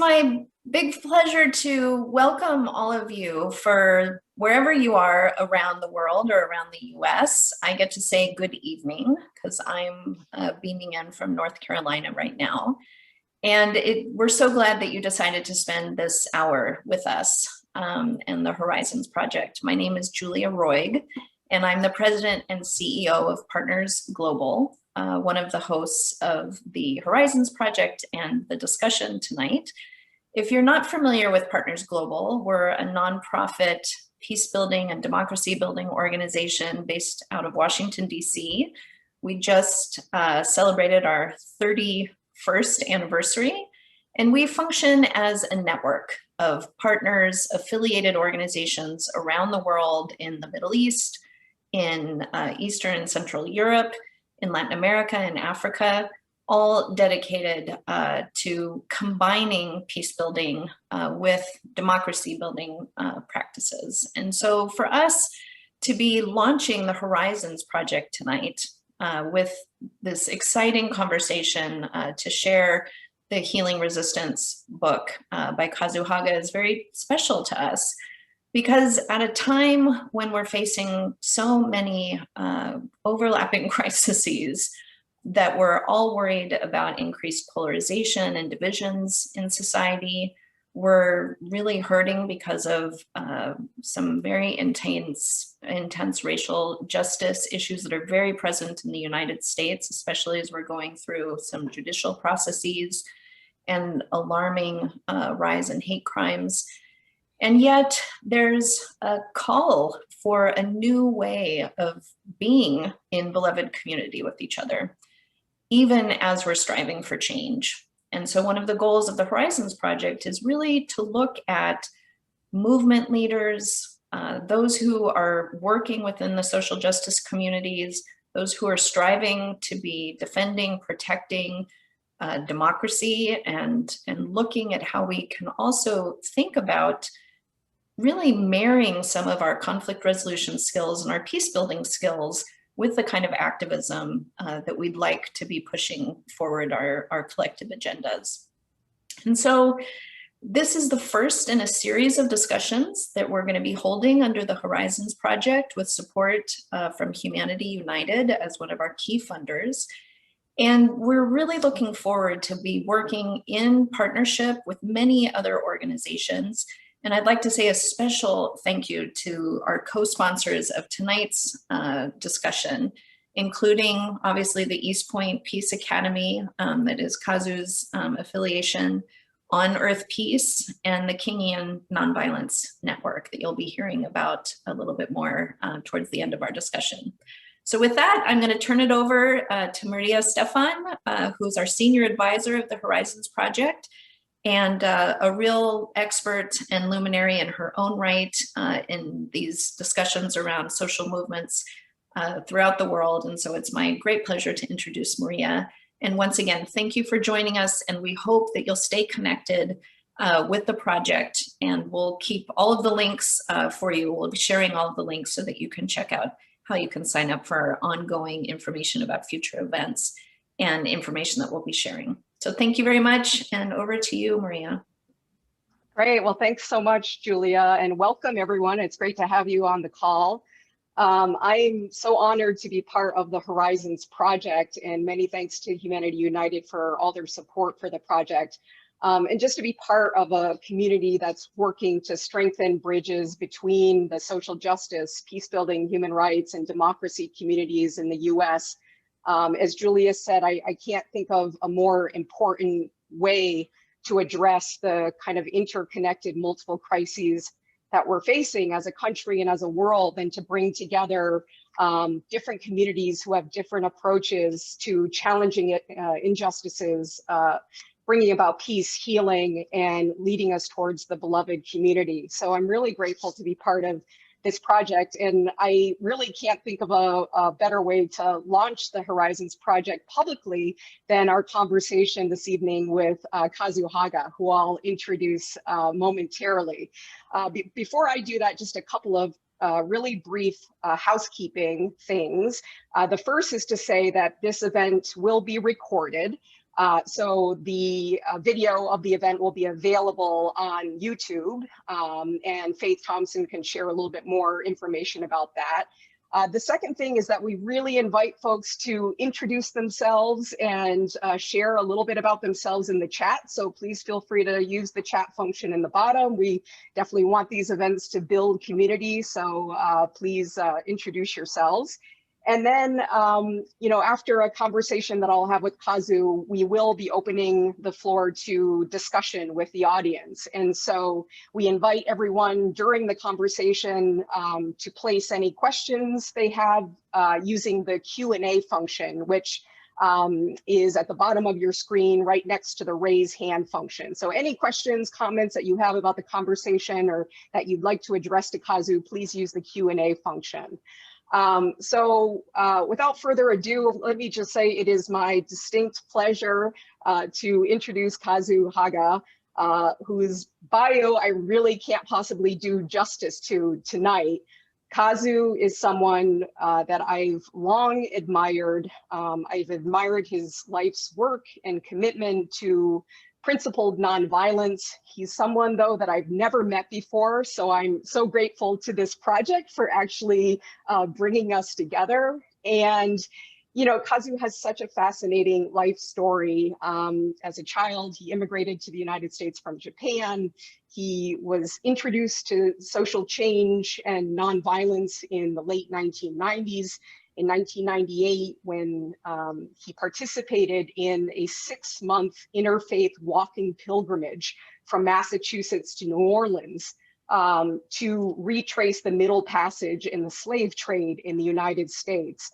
my big pleasure to welcome all of you for wherever you are around the world or around the US. I get to say good evening because I'm beaming in from North Carolina right now. And we're so glad that you decided to spend this hour with us and the Horizons Project. My name is Julia Roig, and I'm the president and CEO of Partners Global, one of the hosts of the Horizons Project and the discussion tonight. If you're not familiar with Partners Global, we're a nonprofit peace building and democracy building organization based out of Washington, DC. We just celebrated our 31st anniversary, and we function as a network of partners, affiliated organizations around the world in the Middle East, in Eastern and Central Europe, in Latin America and Africa, all dedicated to combining peace building with democracy building practices. And so for us to be launching the Horizons Project tonight with this exciting conversation to share the Healing Resistance book by Kazu Haga is very special to us, because at a time when we're facing so many overlapping crises that we're all worried about increased polarization and divisions in society, we're really hurting because of some very intense racial justice issues that are very present in the United States, especially as we're going through some judicial processes and alarming rise in hate crimes. And yet there's a call for a new way of being in beloved community with each other, even as we're striving for change. And so one of the goals of the Horizons Project is really to look at movement leaders, those who are working within the social justice communities, those who are striving to be defending, protecting democracy, and looking at how we can also think about really marrying some of our conflict resolution skills and our peace building skills with the kind of activism that we'd like to be pushing forward our collective agendas. And so this is the first in a series of discussions that we're going to be holding under the Horizons Project with support from Humanity United as one of our key funders. And we're really looking forward to be working in partnership with many other organizations. And I'd like to say a special thank you to our co-sponsors of tonight's discussion, including obviously the East Point Peace Academy, that is Kazu's affiliation, On Earth Peace, and the Kingian Nonviolence network that you'll be hearing about a little bit more towards the end of our discussion. So with that, I'm going to turn it over to Maria Stefan, who's our senior advisor of the Horizons Project, and a real expert and luminary in her own right in these discussions around social movements throughout the world. And so it's my great pleasure to introduce Maria. And once again, thank you for joining us, and we hope that you'll stay connected with the project, and we'll keep all of the links for you. We'll be sharing all of the links so that you can check out how you can sign up for ongoing information about future events and information that we'll be sharing. So thank you very much, and over to you, Maria. Great, well, thanks so much, Julia, and welcome everyone. It's great to have you on the call. I'm so honored to be part of the Horizons Project, and many thanks to Humanity United for all their support for the project. And just to be part of a community that's working to strengthen bridges between the social justice, peace building, human rights, and democracy communities in the US. As Julia said, I can't think of a more important way to address the kind of interconnected multiple crises that we're facing as a country and as a world than to bring together different communities who have different approaches to challenging injustices, bringing about peace, healing, and leading us towards the beloved community. So I'm really grateful to be part of this project, and I really can't think of a better way to launch the Horizons Project publicly than our conversation this evening with Kazu Haga, who I'll introduce momentarily. Before I do that, just a couple of really brief housekeeping things. The first is to say that this event will be recorded. So the video of the event will be available on YouTube, and Faith Thompson can share a little bit more information about that. The second thing is that we really invite folks to introduce themselves and share a little bit about themselves in the chat. So please feel free to use the chat function in the bottom. We definitely want these events to build community. So please introduce yourselves. And then, after a conversation that I'll have with Kazu, we will be opening the floor to discussion with the audience. And so we invite everyone during the conversation to place any questions they have using the Q&A function, which is at the bottom of your screen right next to the raise hand function. So any questions, comments that you have about the conversation or that you'd like to address to Kazu, please use the Q&A function. Without further ado, let me just say it is my distinct pleasure to introduce Kazu Haga, whose bio I really can't possibly do justice to tonight. Kazu is someone that I've long admired. I've admired his life's work and commitment to principled nonviolence. He's someone, though, that I've never met before, so I'm so grateful to this project for actually bringing us together. And, Kazu has such a fascinating life story. As a child, he immigrated to the United States from Japan. He was introduced to social change and nonviolence in the late 1990s. In 1998, when he participated in a 6-month interfaith walking pilgrimage from Massachusetts to New Orleans to retrace the Middle Passage in the slave trade in the United States.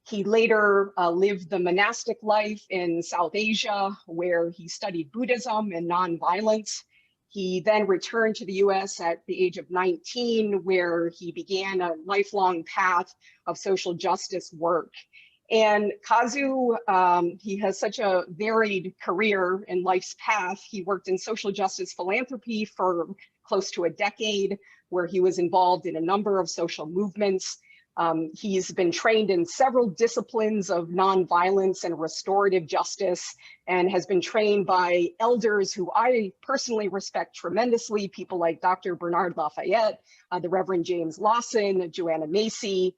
He later lived the monastic life in South Asia, where he studied Buddhism and nonviolence. He then returned to the US at the age of 19, where he began a lifelong path of social justice work. And Kazu, he has such a varied career in life's path. He worked in social justice philanthropy for close to a decade, where he was involved in a number of social movements. He's been trained in several disciplines of nonviolence and restorative justice, and has been trained by elders who I personally respect tremendously, people like Dr. Bernard Lafayette, the Reverend James Lawson, Joanna Macy.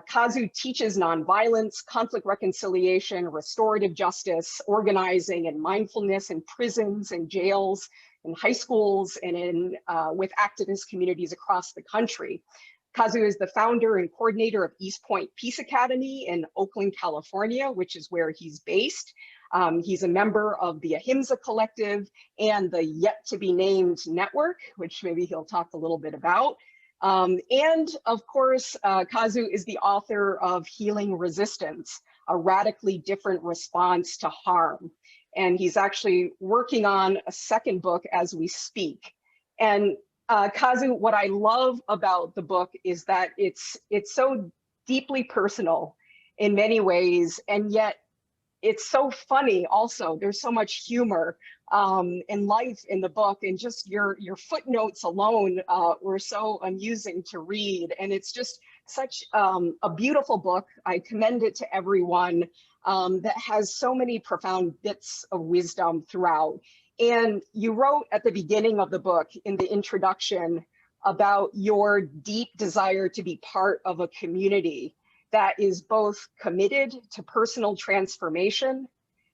Kazu teaches nonviolence, conflict reconciliation, restorative justice, organizing, and mindfulness in prisons and jails, in high schools, and with activist communities across the country. Kazu is the founder and coordinator of East Point Peace Academy in Oakland, California, which is where he's based. He's a member of the Ahimsa Collective and the Yet to Be Named Network, which maybe he'll talk a little bit about. And of course, Kazu is the author of Healing Resistance, a radically different response to harm. And he's actually working on a second book as we speak. And Kazu, what I love about the book is that it's so deeply personal in many ways, and yet it's so funny also. There's so much humor and life in the book, and just your footnotes alone were so amusing to read. And it's just such a beautiful book. I commend it to everyone that has so many profound bits of wisdom throughout. And you wrote at the beginning of the book in the introduction about your deep desire to be part of a community that is both committed to personal transformation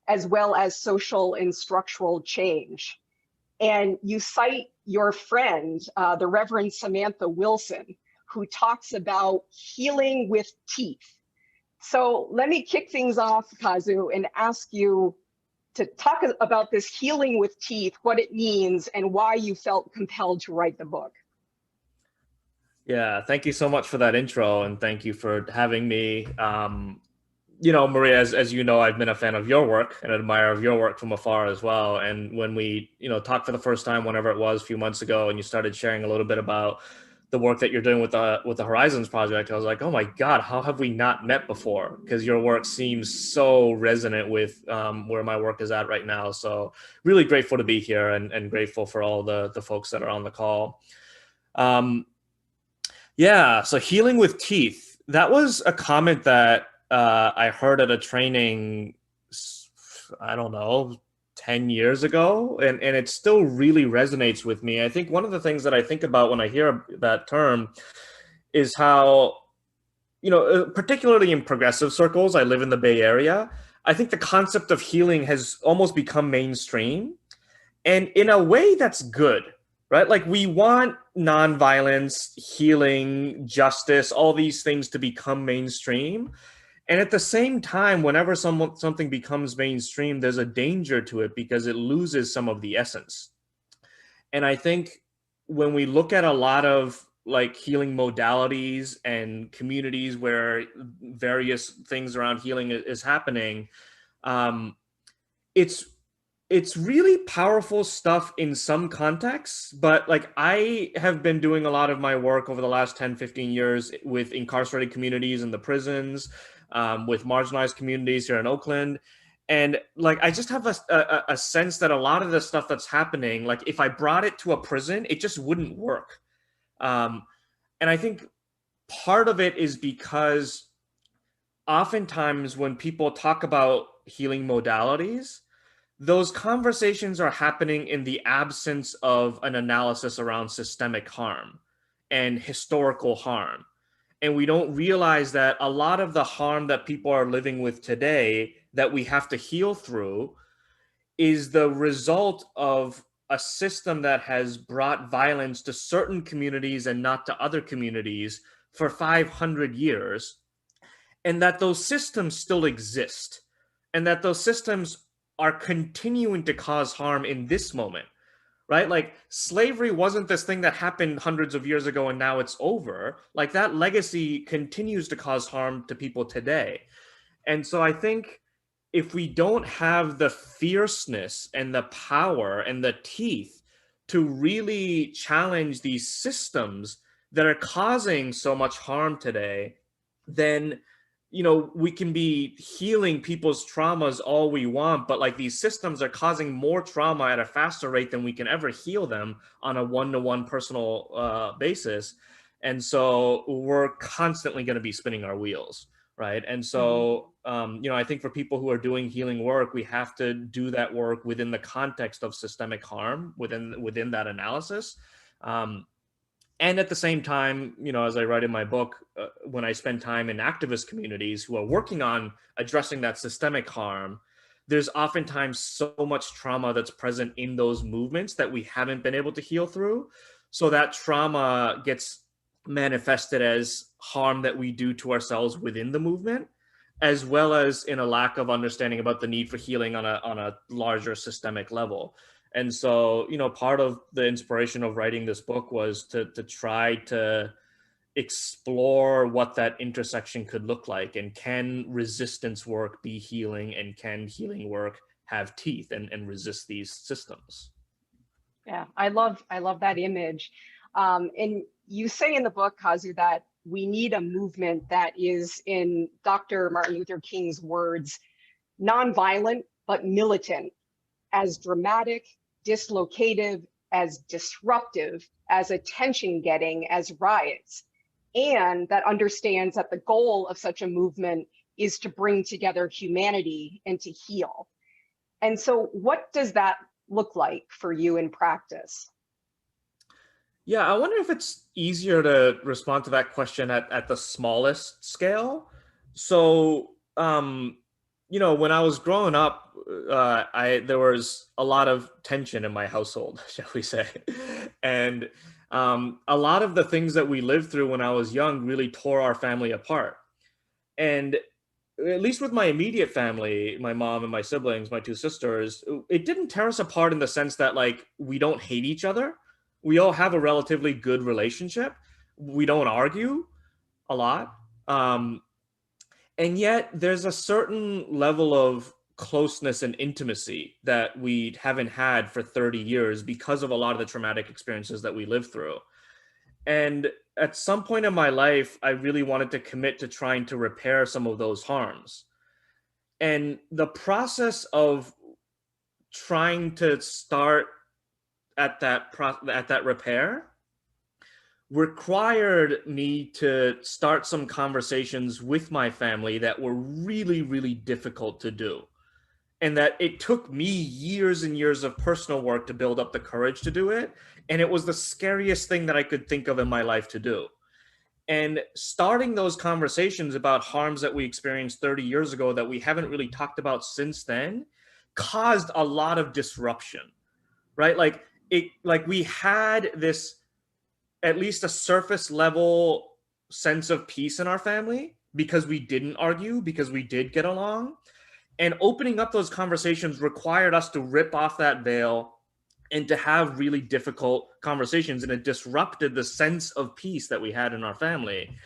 as well as social and structural change. And you cite your friend, the Reverend Samantha Wilson, who talks about healing with teeth. So let me kick things off, Kazu, and ask you to talk about this healing with teeth, what it means, and why you felt compelled to write the book. Yeah, thank you so much for that intro, and thank you for having me. Maria, as you know, I've been a fan of your work and an admirer of your work from afar as well. And when we, talked for the first time, whenever it was, a few months ago, and you started sharing a little bit about the work that you're doing with the Horizons Project, I was like, oh my God, how have we not met before? Because your work seems so resonant with where my work is at right now. So really grateful to be here, and grateful for all the folks that are on the call. Yeah, so healing with teeth, that was a comment that I heard at a training I don't know, 10 years ago, and it still really resonates with me. I think one of the things that I think about when I hear that term is how, particularly in progressive circles, I live in the Bay Area, I think the concept of healing has almost become mainstream. And in a way, that's good, right? Like we want nonviolence, healing, justice, all these things to become mainstream. And at the same time, whenever something becomes mainstream, there's a danger to it because it loses some of the essence. And I think when we look at a lot of like healing modalities and communities where various things around healing is happening, um, it's it's really powerful stuff in some contexts, but like I have been doing a lot of my work over the last 10, 15 years with incarcerated communities in the prisons, with marginalized communities here in Oakland. And like, I just have a sense that a lot of the stuff that's happening, like if I brought it to a prison, it just wouldn't work. Um, and I think part of it is because oftentimes when people talk about healing modalities, those conversations are happening in the absence of an analysis around systemic harm and historical harm. And we don't realize that a lot of the harm that people are living with today that we have to heal through is the result of a system that has brought violence to certain communities and not to other communities for 500 years, and that those systems still exist, and that those systems are continuing to cause harm in this moment, right? Like slavery wasn't this thing that happened hundreds of years ago and now it's over. Like that legacy continues to cause harm to people today. And so I think if we don't have the fierceness and the power and the teeth to really challenge these systems that are causing so much harm today, then we can be healing people's traumas all we want, but like these systems are causing more trauma at a faster rate than we can ever heal them on a one-to-one personal basis. And so we're constantly going to be spinning our wheels, right? And so I think for people who are doing healing work, we have to do that work within the context of systemic harm within that analysis. And at the same time, as I write in my book, when I spend time in activist communities who are working on addressing that systemic harm, there's oftentimes so much trauma that's present in those movements that we haven't been able to heal through. So that trauma gets manifested as harm that we do to ourselves within the movement, as well as in a lack of understanding about the need for healing on a larger systemic level. And so, part of the inspiration of writing this book was to try to explore what that intersection could look like, and can resistance work be healing, and can healing work have teeth and resist these systems? Yeah, I love that image. And you say in the book, Kazu, that we need a movement that is, in Dr. Martin Luther King's words, nonviolent but militant, as dramatic, dislocative, as disruptive, as attention-getting as riots, and that understands that the goal of such a movement is to bring together humanity and to heal. And so what does that look like for you in practice? Yeah, I wonder if it's easier to respond to that question at the smallest scale. So, when I was growing up, there was a lot of tension in my household, shall we say, and a lot of the things that we lived through when I was young really tore our family apart. And at least with my immediate family, my mom and my siblings, my two sisters, it didn't tear us apart in the sense that like we don't hate each other. We all have a relatively good relationship. We don't argue a lot. And yet there's a certain level of closeness and intimacy that we haven't had for 30 years because of a lot of the traumatic experiences that we lived through. And at some point in my life, I really wanted to commit to trying to repair some of those harms. And the process of trying to start at that repair required me to start some conversations with my family that were really, really difficult to do. and that it took me years and years of personal work to build up the courage to do it. And it was the scariest thing that I could think of in my life to do. And starting those conversations about harms that we experienced 30 years ago that we haven't really talked about since then caused a lot of disruption, right? Like we had this, at least a surface level sense of peace in our family because we didn't argue, because we did get along. And opening up those conversations required us to rip off that veil and to have really difficult conversations. And it disrupted the sense of peace that we had in our family.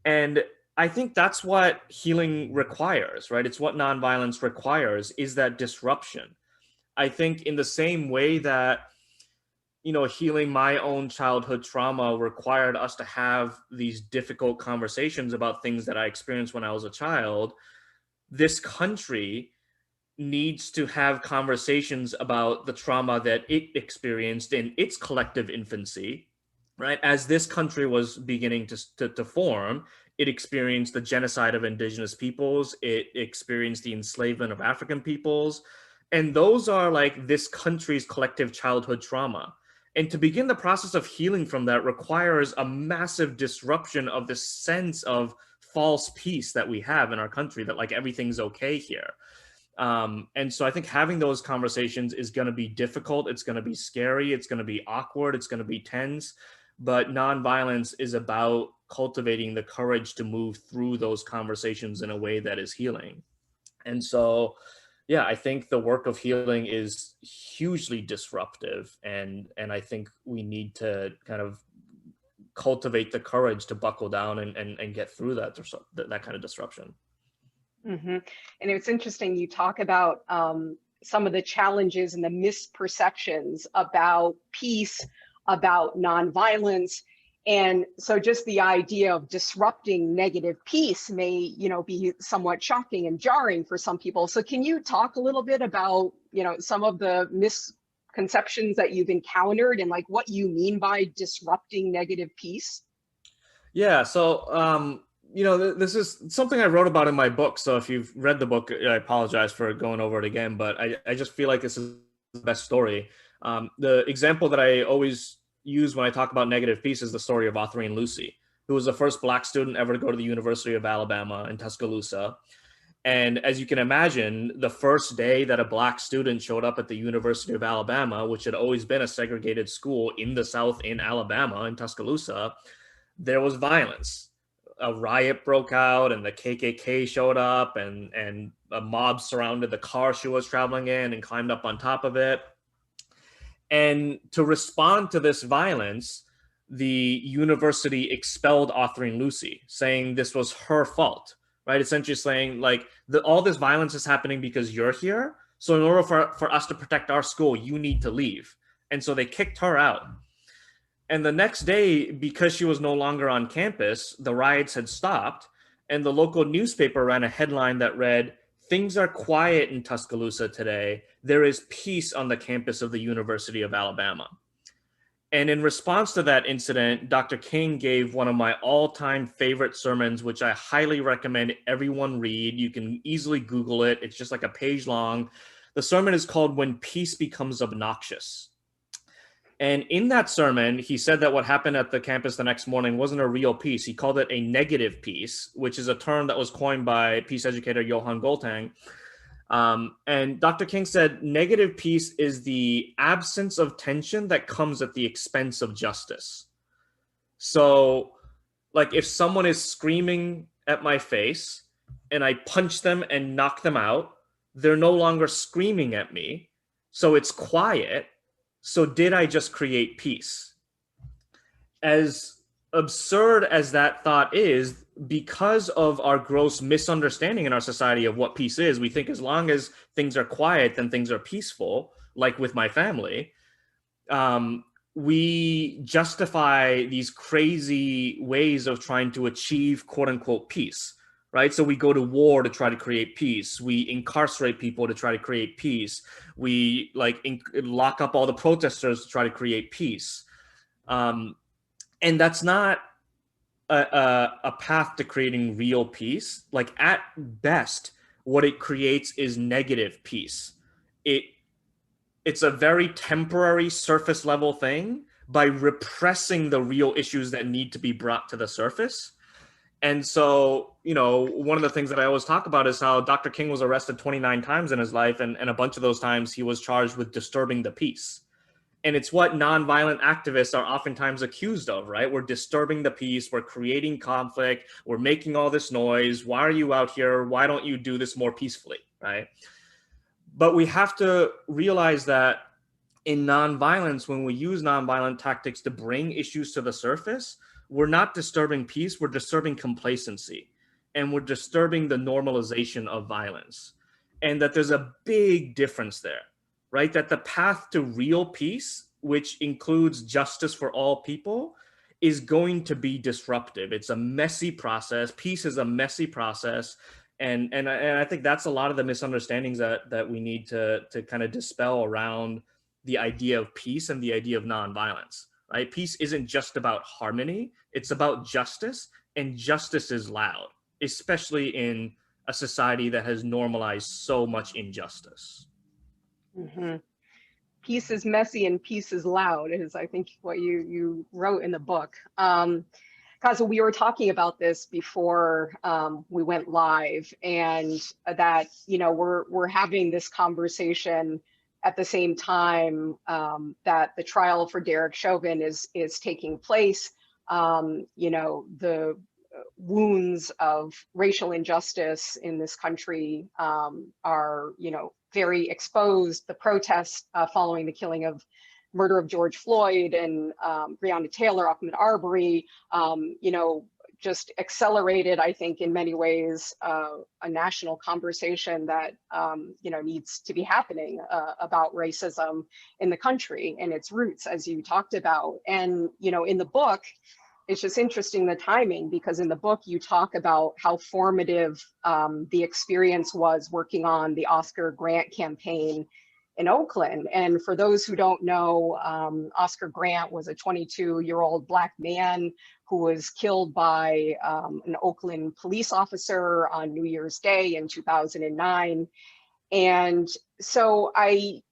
And I think that's what healing requires, right? It's what nonviolence requires, is that disruption. I think in the same way that, healing my own childhood trauma required us to have these difficult conversations about things that I experienced when I was a child, this country needs to have conversations about the trauma that it experienced in its collective infancy, right? As this country was beginning to form, it experienced the genocide of indigenous peoples, it experienced the enslavement of African peoples, and those are like this country's collective childhood trauma. And to begin the process of healing from that requires a massive disruption of the sense of false peace that we have in our country, that like everything's okay here. And so I think having those conversations is going to be difficult. It's going to be scary. It's going to be awkward. It's going to be tense. But nonviolence is about cultivating the courage to move through those conversations in a way that is healing. And so, yeah, I think the work of healing is hugely disruptive. And I think we need to kind of cultivate the courage to buckle down and get through that kind of disruption. Mm-hmm. And it's interesting, you talk about some of the challenges and the misperceptions about peace, about nonviolence. And so just the idea of disrupting negative peace may, be somewhat shocking and jarring for some people. So can you talk a little bit about, some of the misconceptions that you've encountered and like what you mean by disrupting negative peace? Yeah. So, this is something I wrote about in my book. So if you've read the book, I apologize for going over it again, but I just feel like this is the best story. The example that I always use when I talk about negative peace is the story of Autherine Lucy, who was the first Black student ever to go to the University of Alabama in Tuscaloosa. And as you can imagine, the first day that a Black student showed up at the University of Alabama, which had always been a segregated school in the South in Alabama, in Tuscaloosa, there was violence. A riot broke out and the KKK showed up and a mob surrounded the car she was traveling in and climbed up on top of it. And to respond to this violence, the university expelled Autherine Lucy, saying this was her fault, right? Essentially saying like all this violence is happening because you're here. So in order for us to protect our school, you need to leave. And so they kicked her out. And the next day, because she was no longer on campus, the riots had stopped, and the local newspaper ran a headline that read, "Things are quiet in Tuscaloosa today. There is peace on the campus of the University of Alabama." And in response to that incident, Dr. King gave one of my all-time favorite sermons, which I highly recommend everyone read. You can easily Google it. It's just like a page long. The sermon is called "When Peace Becomes Obnoxious." And in that sermon, he said that what happened at the campus the next morning wasn't a real peace. He called it a negative peace, which is a term that was coined by peace educator Johan Goltang. And Dr. King said, negative peace is the absence of tension that comes at the expense of justice. So, like if someone is screaming at my face and I punch them and knock them out, they're no longer screaming at me. So it's quiet. So did I just create peace? As absurd as that thought is, because of our gross misunderstanding in our society of what peace is, we think as long as things are quiet, then things are peaceful, like with my family. We justify these crazy ways of trying to achieve quote unquote peace. Right? So we go to war to try to create peace. We incarcerate people to try to create peace. We lock up all the protesters to try to create peace. And that's not a path to creating real peace. Like at best, what it creates is negative peace. It's a very temporary surface level thing by repressing the real issues that need to be brought to the surface. And so, one of the things that I always talk about is how Dr. King was arrested 29 times in his life, and a bunch of those times he was charged with disturbing the peace. And it's what nonviolent activists are oftentimes accused of, right? We're disturbing the peace, we're creating conflict, we're making all this noise. Why are you out here? Why don't you do this more peacefully, right? But we have to realize that in nonviolence, when we use nonviolent tactics to bring issues to the surface, we're not disturbing peace, we're disturbing complacency, and we're disturbing the normalization of violence. And that there's a big difference there, right? That the path to real peace, which includes justice for all people, is going to be disruptive. It's a messy process. Peace is a messy process. And I think that's a lot of the misunderstandings that we need to kind of dispel around the idea of peace and the idea of nonviolence, right? Peace isn't just about harmony, it's about justice, and justice is loud, especially in a society that has normalized so much injustice. Mm-hmm. Peace is messy and peace is loud is, I think, what you wrote in the book. Kazu, we were talking about this before we went live, and that we're having this conversation at the same time that the trial for Derek Chauvin is taking place. The wounds of racial injustice in this country are very exposed. The protests following the killing of murder of George Floyd and Breonna Taylor, Ahmaud Arbery, just accelerated, I think, in many ways, a national conversation that needs to be happening about racism in the country and its roots, as you talked about. And in the book, it's just interesting, the timing, because in the book you talk about how formative the experience was working on the Oscar Grant campaign in Oakland. And for those who don't know, Oscar Grant was a 22-year-old Black man who was killed by an Oakland police officer on New Year's Day in 2009. And so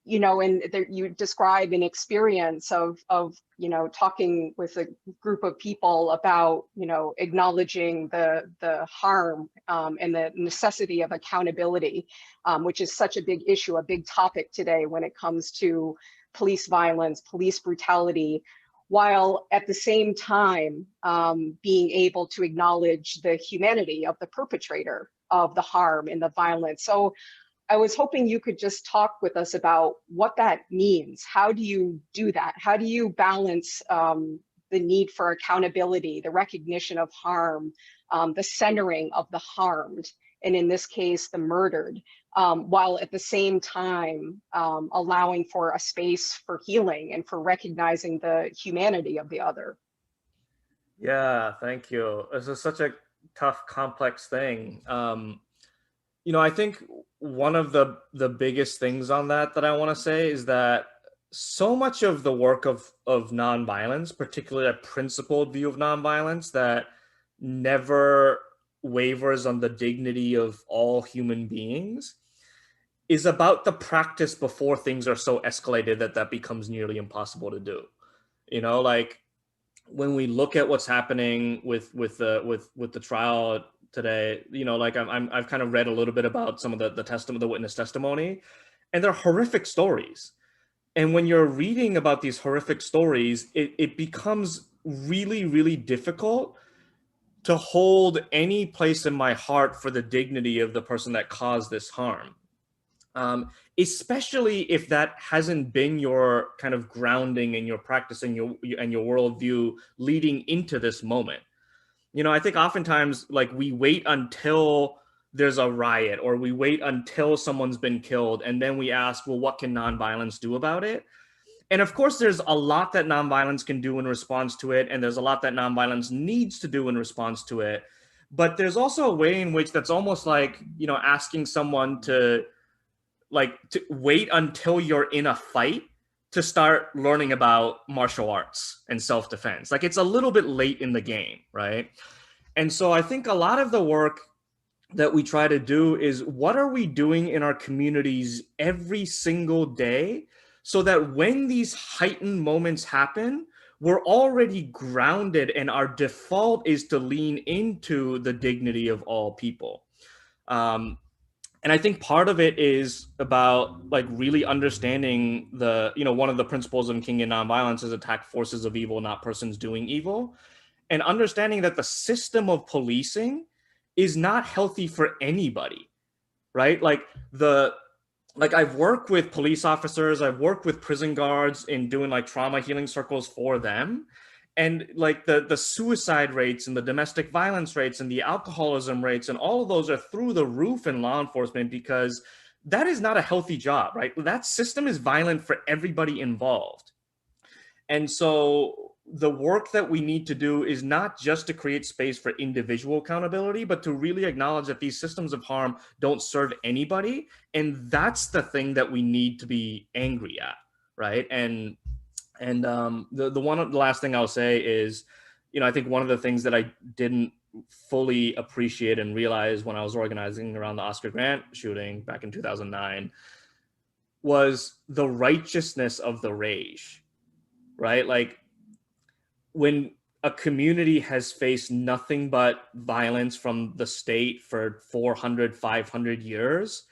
you describe an experience of talking with a group of people about, acknowledging the harm and the necessity of accountability, which is such a big issue, a big topic today when it comes to police violence, police brutality, while at the same time being able to acknowledge the humanity of the perpetrator of the harm and the violence. So I was hoping you could just talk with us about what that means. How do you do that? How do you balance the need for accountability, the recognition of harm, the centering of the harmed, and in this case, the murdered, while at the same time allowing for a space for healing and for recognizing the humanity of the other? Yeah, thank you. This is such a tough, complex thing. I think one of the biggest things on that I want to say is that so much of the work of nonviolence, particularly a principled view of nonviolence that never wavers on the dignity of all human beings, is about the practice before things are so escalated that becomes nearly impossible to do. Like when we look at what's happening with the trial today, I've kind of read a little bit about some of the witness testimony, and they're horrific stories. And when you're reading about these horrific stories, it becomes really, really difficult to hold any place in my heart for the dignity of the person that caused this harm. Especially if that hasn't been your kind of grounding and your practice and your worldview leading into this moment. I think oftentimes we wait until there's a riot or we wait until someone's been killed, and then we ask, well, what can nonviolence do about it? And of course, there's a lot that nonviolence can do in response to it, and there's a lot that nonviolence needs to do in response to it. But there's also a way in which that's almost like, asking someone to wait until you're in a fight to start learning about martial arts and self-defense. It's a little bit late in the game, right? And so I think a lot of the work that we try to do is, what are we doing in our communities every single day so that when these heightened moments happen, we're already grounded and our default is to lean into the dignity of all people. Um, and I think part of it is about like really understanding the, one of the principles in Kingian Nonviolence is attack forces of evil, not persons doing evil. And understanding that the system of policing is not healthy for anybody, right? Like I've worked with police officers, I've worked with prison guards in doing like trauma healing circles for them. And like the suicide rates and the domestic violence rates and the alcoholism rates and all of those are through the roof in law enforcement, because that is not a healthy job, right? That system is violent for everybody involved. And so the work that we need to do is not just to create space for individual accountability, but to really acknowledge that these systems of harm don't serve anybody. And that's the thing that we need to be angry at, right? And the last thing I'll say is, I think one of the things that I didn't fully appreciate and realize when I was organizing around the Oscar Grant shooting back in 2009 was the righteousness of the rage, right? Like when a community has faced nothing but violence from the state for 400, 500 years,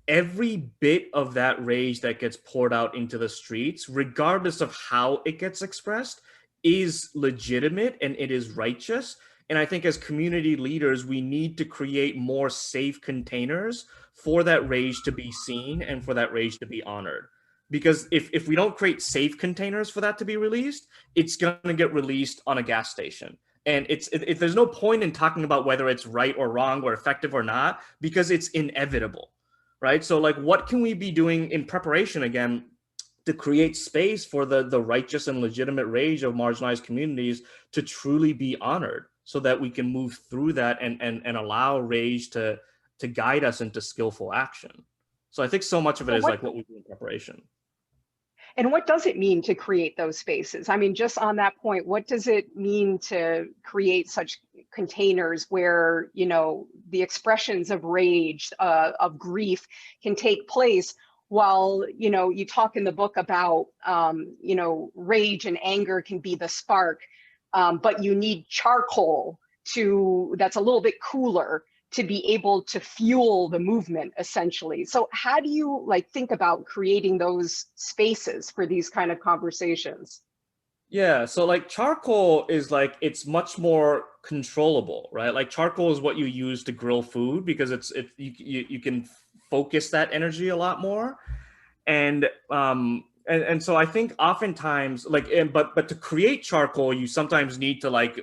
every bit of that rage that gets poured out into the streets, regardless of how it gets expressed, is legitimate and it is righteous. And I think as community leaders, we need to create more safe containers for that rage to be seen and for that rage to be honored. Because if we don't create safe containers for that to be released, it's going to get released on a gas station. And there's no point in talking about whether it's right or wrong or effective or not, because it's inevitable, right? So like, what can we be doing in preparation again to create space for the righteous and legitimate rage of marginalized communities to truly be honored, so that we can move through that and allow rage to guide us into skillful action. So I think so much of it is like what we do in preparation. And what does it mean to create those spaces? I mean, just on that point, what does it mean to create such containers where, the expressions of rage, of grief can take place while, you talk in the book about, rage and anger can be the spark, but you need charcoal that's a little bit cooler to be able to fuel the movement, essentially. So how do you think about creating those spaces for these kind of conversations? Yeah, so like charcoal is like, it's much more controllable, right? Like charcoal is what you use to grill food because you can focus that energy a lot more. And so I think oftentimes but to create charcoal, you sometimes need to like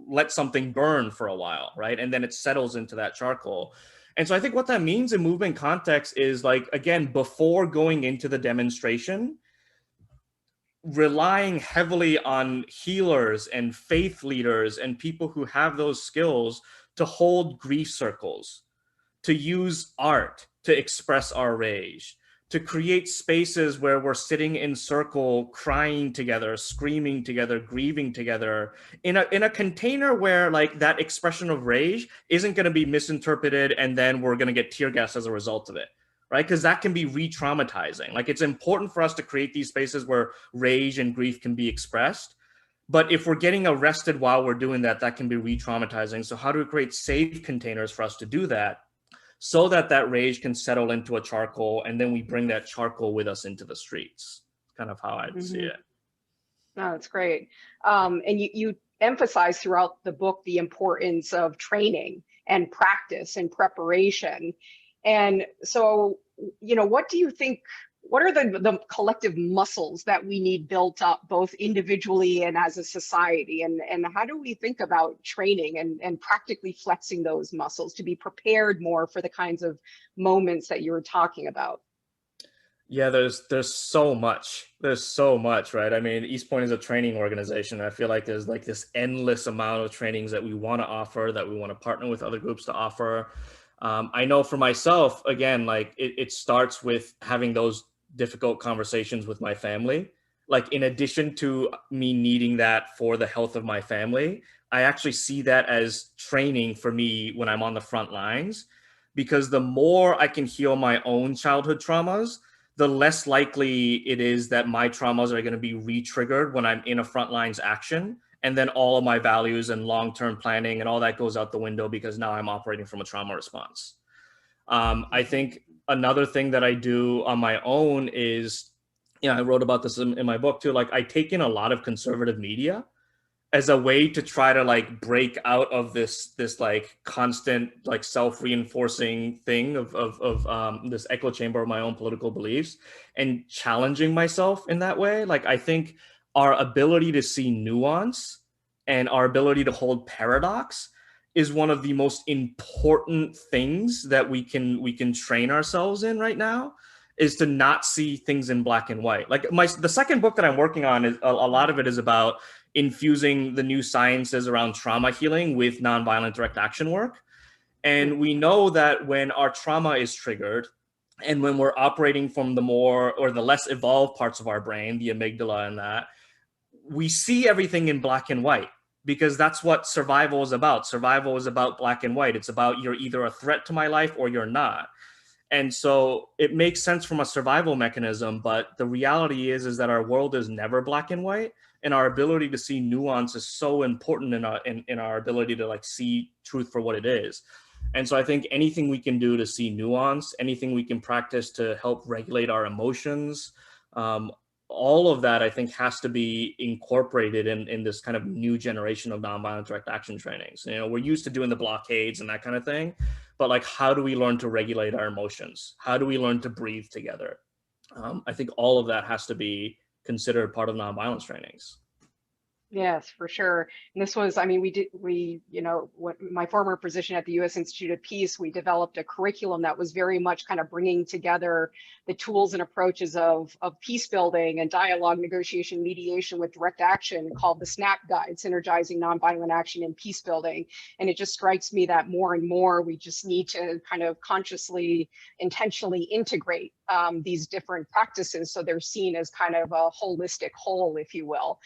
let something burn for a while, right? And then it settles into that charcoal. And so I think what that means in movement context is like, again, before going into the demonstration, relying heavily on healers and faith leaders and people who have those skills to hold grief circles, to use art to express our rage, to create spaces where we're sitting in circle, crying together, screaming together, grieving together, in a container where like that expression of rage isn't going to be misinterpreted and then we're going to get tear gas as a result of it, right? Because that can be re-traumatizing. Like it's important for us to create these spaces where rage and grief can be expressed. But if we're getting arrested while we're doing that, that can be re-traumatizing. So how do we create safe containers for us to do that, so that that rage can settle into a charcoal, and then we bring that charcoal with us into the streets? Kind of how I'd see it. No, that's great. And you emphasize throughout the book the importance of training and practice and preparation. And so, what do you think, what are the collective muscles that we need built up both individually and as a society? And how do we think about training and practically flexing those muscles to be prepared more for the kinds of moments that you were talking about? Yeah, there's so much. There's so much, right? I mean, East Point is a training organization. I feel like there's like this endless amount of trainings that we want to offer, that we want to partner with other groups to offer. I know for myself, again, like it starts with having those difficult conversations with my family. like in addition to me needing that for the health of my family, I actually see that as training for me when I'm on the front lines, because the more I can heal my own childhood traumas, the less likely it is that my traumas are going to be re-triggered when I'm in a front lines action. And then all of my values and long-term planning and all that goes out the window because now I'm operating from a trauma response. I think another thing that I do on my own is, I wrote about this in my book too. Like I take in a lot of conservative media as a way to try to like break out of this like constant like self-reinforcing thing of this echo chamber of my own political beliefs, and challenging myself in that way. Like I think our ability to see nuance and our ability to hold paradox is one of the most important things that we can train ourselves in right now, is to not see things in black and white. Like the second book that I'm working on is a lot of it is about infusing the new sciences around trauma healing with nonviolent direct action work. And we know that when our trauma is triggered and when we're operating from the more or the less evolved parts of our brain, the amygdala and that, we see everything in black and white because that's what survival is about. Survival is about black and white. It's about you're either a threat to my life or you're not. And so it makes sense from a survival mechanism, but the reality is that our world is never black and white, and our ability to see nuance is so important in our ability to like see truth for what it is. And so I think anything we can do to see nuance, anything we can practice to help regulate our emotions, all of that I think has to be incorporated in this kind of new generation of nonviolent direct action trainings. We're used to doing the blockades and that kind of thing, but like, how do we learn to regulate our emotions? How do we learn to breathe together? I think all of that has to be considered part of nonviolence trainings. Yes, for sure. And this was, I mean, my former position at the U.S. Institute of Peace, we developed a curriculum that was very much kind of bringing together the tools and approaches of peace building and dialogue, negotiation, mediation with direct action, called the SNAP Guide, Synergizing Nonviolent Action in Peace Building. And it just strikes me that more and more we just need to kind of consciously, intentionally integrate these different practices so they're seen as kind of a holistic whole, if you will.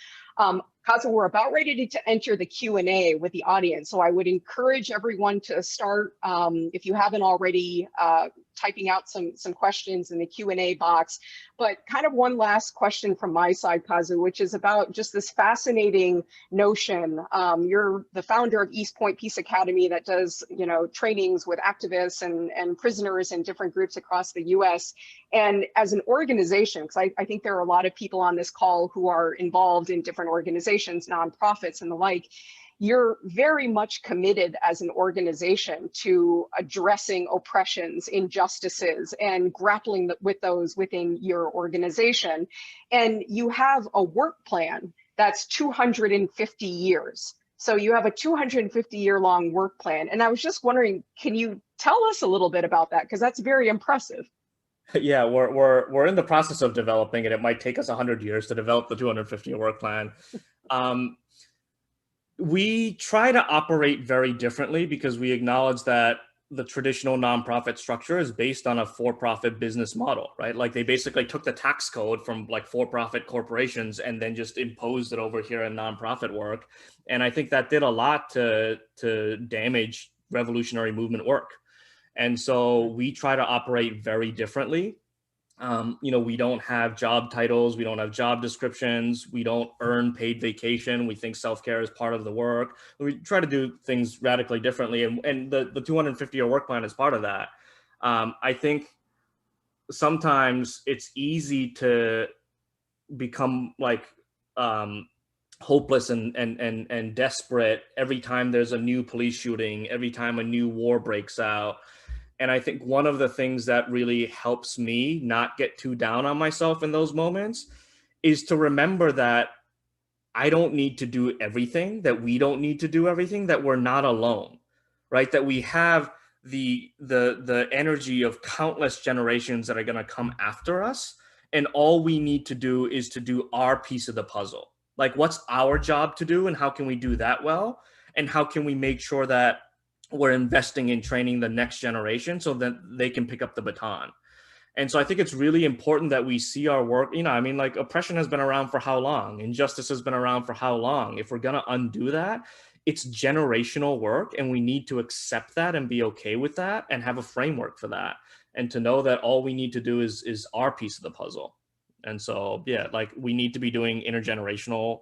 Kazu, we're about ready to enter the Q&A with the audience. So I would encourage everyone to start, if you haven't already, typing out some questions in the Q&A box. But kind of one last question from my side, Kazu, which is about just this fascinating notion. You're the founder of East Point Peace Academy that does, trainings with activists and prisoners and different groups across the US. And as an organization, because I think there are a lot of people on this call who are involved in different organizations, nonprofits and the like, you're very much committed as an organization to addressing oppressions, injustices, and grappling with those within your organization. And you have a work plan that's 250 years. So you have a 250-year-long work plan. And I was just wondering, can you tell us a little bit about that? Because that's very impressive. Yeah, we're in the process of developing it. It might take us 100 years to develop the 250-year work plan. We try to operate very differently because we acknowledge that the traditional nonprofit structure is based on a for-profit business model, right? Like they basically took the tax code from like for-profit corporations and then just imposed it over here in nonprofit work. And I think that did a lot to damage revolutionary movement work. And so we try to operate very differently. We don't have job titles. We don't have job descriptions. We don't earn paid vacation. We think self-care is part of the work. We try to do things radically differently. And the 250-year work plan is part of that. I think sometimes it's easy to become like hopeless and desperate every time there's a new police shooting, every time a new war breaks out. And I think one of the things that really helps me not get too down on myself in those moments is to remember that I don't need to do everything, that we don't need to do everything, that we're not alone, right? That we have the energy of countless generations that are going to come after us. And all we need to do is to do our piece of the puzzle. Like, what's our job to do and how can we do that well? And how can we make sure that we're investing in training the next generation so that they can pick up the baton? And so I think it's really important that we see our work, you know, I mean, like oppression has been around for how long? Injustice has been around for how long? If we're going to undo that, it's generational work, and we need to accept that and be okay with that and have a framework for that. And to know that all we need to do is our piece of the puzzle. And so, yeah, like we need to be doing intergenerational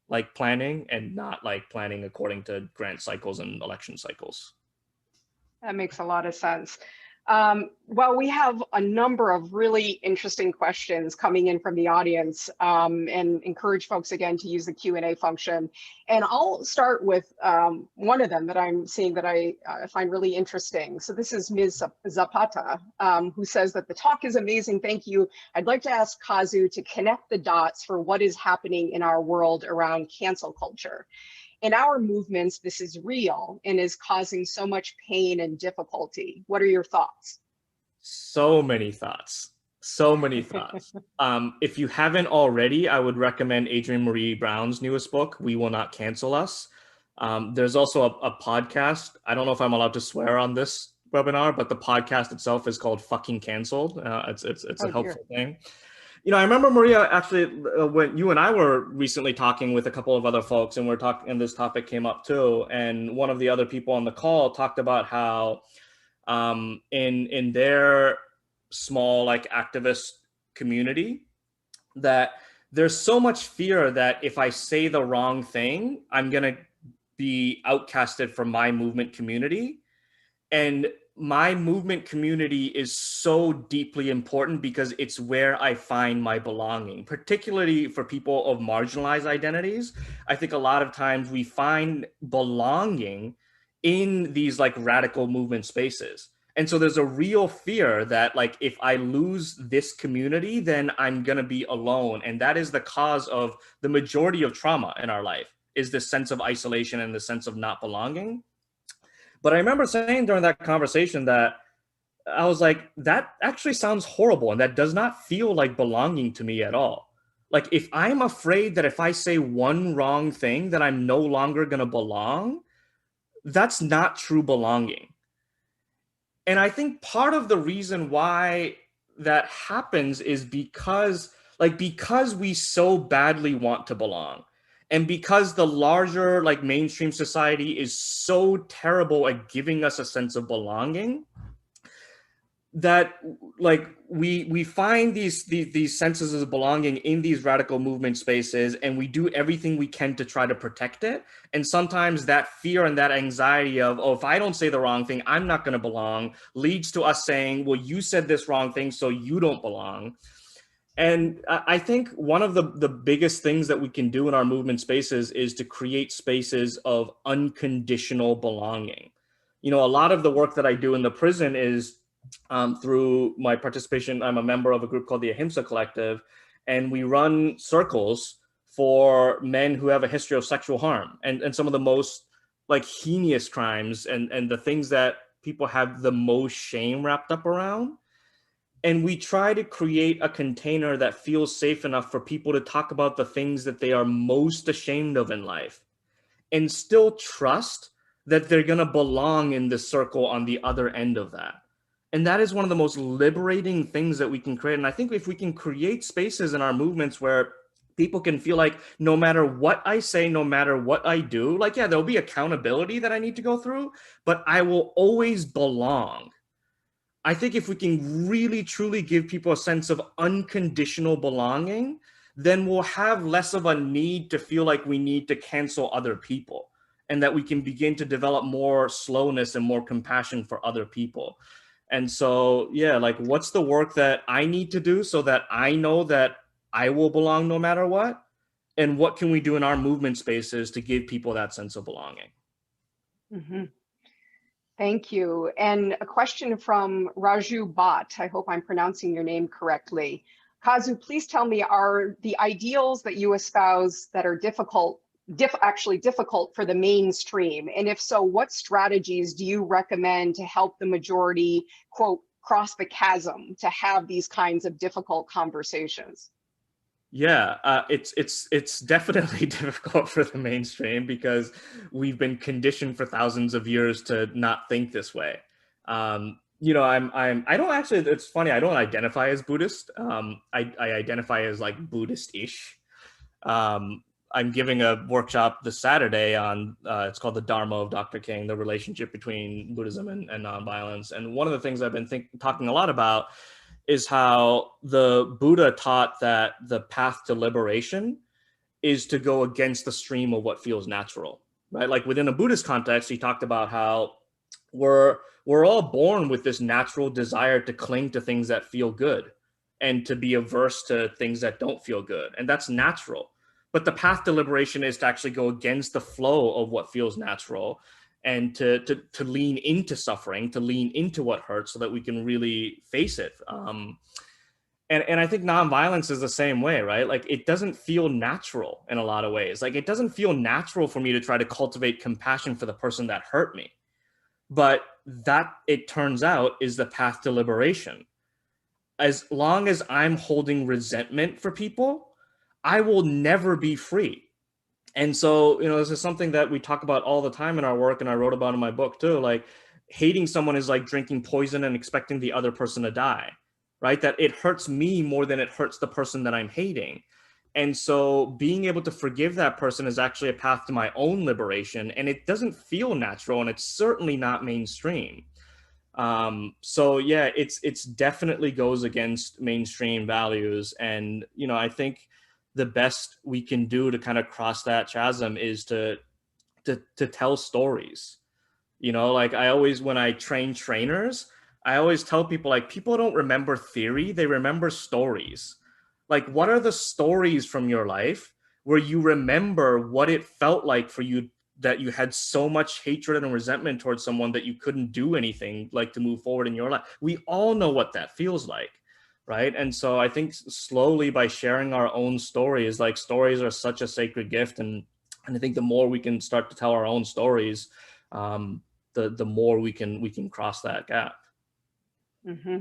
like planning and not like planning according to grant cycles and election cycles. That makes a lot of sense. Well, we have a number of really interesting questions coming in from the audience, and encourage folks again to use the Q&A function. And I'll start with one of them that I'm seeing that I find really interesting. So this is Ms. Zapata, who says that the talk is amazing. Thank you. I'd like to ask Kazu to connect the dots for what is happening in our world around cancel culture. In our movements, this is real and is causing so much pain and difficulty. What are your thoughts? So many thoughts. So many thoughts. If you haven't already, I would recommend Adrienne Maree Brown's newest book, We Will Not Cancel Us. There's also a podcast. I don't know if I'm allowed to swear on this webinar, but the podcast itself is called Fucking Canceled. It's a helpful thing. You know, I remember, Maria, actually, when you and I were recently talking with a couple of other folks, and we're talking, and this topic came up too. And one of the other people on the call talked about how in their small like activist community, that there's so much fear that if I say the wrong thing, I'm gonna be outcasted from my movement community. And my movement community is so deeply important because it's where I find my belonging, particularly for people of marginalized identities. I think a lot of times we find belonging in these like radical movement spaces. And so there's a real fear that like, if I lose this community, then I'm gonna be alone. And that is the cause of the majority of trauma in our life, is this sense of isolation and the sense of not belonging. But I remember saying during that conversation that I was like, that actually sounds horrible. And that does not feel like belonging to me at all. Like if I'm afraid that if I say one wrong thing, that I'm no longer going to belong, that's not true belonging. And I think part of the reason why that happens is because we so badly want to belong. And because the larger like mainstream society is so terrible at giving us a sense of belonging, that like we find these senses of belonging in these radical movement spaces, and we do everything we can to try to protect it. And sometimes that fear and that anxiety of, oh, if I don't say the wrong thing, I'm not going to belong, leads to us saying, well, you said this wrong thing, so you don't belong. And I think one of the biggest things that we can do in our movement spaces is to create spaces of unconditional belonging. You know, a lot of the work that I do in the prison is through my participation. I'm a member of a group called the Ahimsa Collective, and we run circles for men who have a history of sexual harm and some of the most like heinous crimes and the things that people have the most shame wrapped up around. And we try to create a container that feels safe enough for people to talk about the things that they are most ashamed of in life and still trust that they're going to belong in the circle on the other end of that. And that is one of the most liberating things that we can create. And I think if we can create spaces in our movements where people can feel like no matter what I say, no matter what I do, like, yeah, there'll be accountability that I need to go through, but I will always belong. I think if we can really, truly give people a sense of unconditional belonging, then we'll have less of a need to feel like we need to cancel other people, and that we can begin to develop more slowness and more compassion for other people. And so, yeah, like what's the work that I need to do so that I know that I will belong no matter what? And what can we do in our movement spaces to give people that sense of belonging? Mm-hmm. Thank you. And a question from Raju Bhatt. I hope I'm pronouncing your name correctly. Kazu, please tell me, are the ideals that you espouse that are actually difficult for the mainstream? And if so, what strategies do you recommend to help the majority, quote, cross the chasm to have these kinds of difficult conversations? Yeah, it's definitely difficult for the mainstream because we've been conditioned for thousands of years to not think this way. I don't actually, it's funny, I don't identify as Buddhist. I identify as like Buddhist-ish. Um, I'm giving a workshop this Saturday on, it's called The Dharma of Dr. King, the relationship between Buddhism and nonviolence. And one of the things I've been talking a lot about is how the Buddha taught that the path to liberation is to go against the stream of what feels natural, right? Like within a Buddhist context, he talked about how we're all born with this natural desire to cling to things that feel good and to be averse to things that don't feel good. And that's natural. But the path to liberation is to actually go against the flow of what feels natural and to lean into suffering, to lean into what hurts so that we can really face it. And I think nonviolence is the same way, right? Like it doesn't feel natural in a lot of ways. Like it doesn't feel natural for me to try to cultivate compassion for the person that hurt me. But that, it turns out, is the path to liberation. As long as I'm holding resentment for people, I will never be free. And so, this is something that we talk about all the time in our work, and I wrote about in my book too. Like hating someone is like drinking poison and expecting the other person to die, right? That it hurts me more than it hurts the person that I'm hating. And so being able to forgive that person is actually a path to my own liberation. And it doesn't feel natural, and it's certainly not mainstream. So yeah, it's definitely goes against mainstream values. And, I think the best we can do to kind of cross that chasm is to tell stories. Like I always, when I train trainers, I always tell people, like, people don't remember theory, they remember stories. Like, what are the stories from your life where you remember what it felt like for you, that you had so much hatred and resentment towards someone that you couldn't do anything like to move forward in your life? We all know what that feels like, right? And so I think slowly, by sharing our own stories, like stories are such a sacred gift, and I think the more we can start to tell our own stories, the more we can cross that gap. Mm-hmm.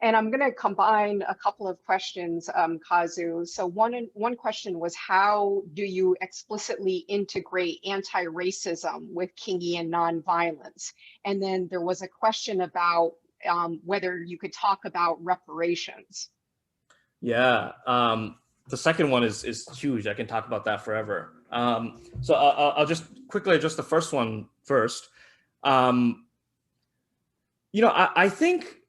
And I'm going to combine a couple of questions, Kazu. So one question was, how do you explicitly integrate anti-racism with Kingian nonviolence? And then there was a question about whether you could talk about reparations. Yeah, the second one is huge. I can talk about that forever. So I'll just quickly address the first one first. I think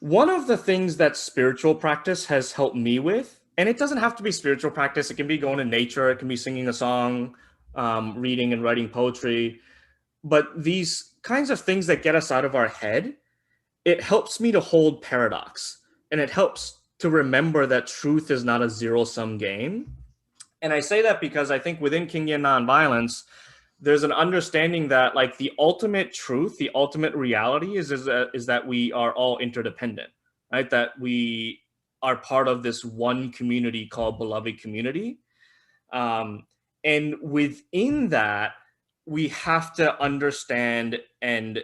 one of the things that spiritual practice has helped me with, and it doesn't have to be spiritual practice, it can be going to nature, it can be singing a song, reading and writing poetry, but these kinds of things that get us out of our head, it helps me to hold paradox, and it helps to remember that truth is not a zero-sum game. And I say that because I think within Kingian nonviolence, there's an understanding that, like, the ultimate truth, the ultimate reality is that we are all interdependent, right? That we are part of this one community called beloved community. And within that, we have to understand and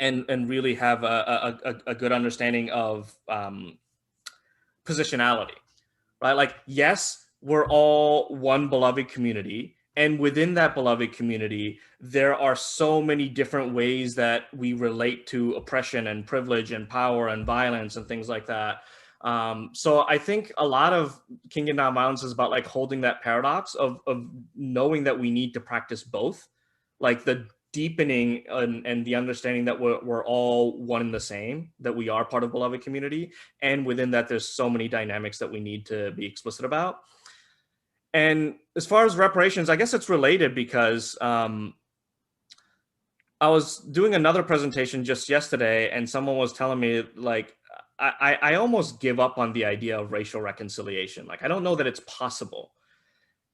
really have a good understanding of positionality, right? Like, yes, we're all one beloved community. And within that beloved community, there are so many different ways that we relate to oppression and privilege and power and violence and things like that. So I think a lot of Kingian nonviolence is about, like, holding that paradox of knowing that we need to practice both, like the deepening and the understanding that we're all one and the same, that we are part of beloved community. And within that, there's so many dynamics that we need to be explicit about. And as far as reparations, I guess it's related because I was doing another presentation just yesterday, and someone was telling me, like, I almost give up on the idea of racial reconciliation. Like, I don't know that it's possible.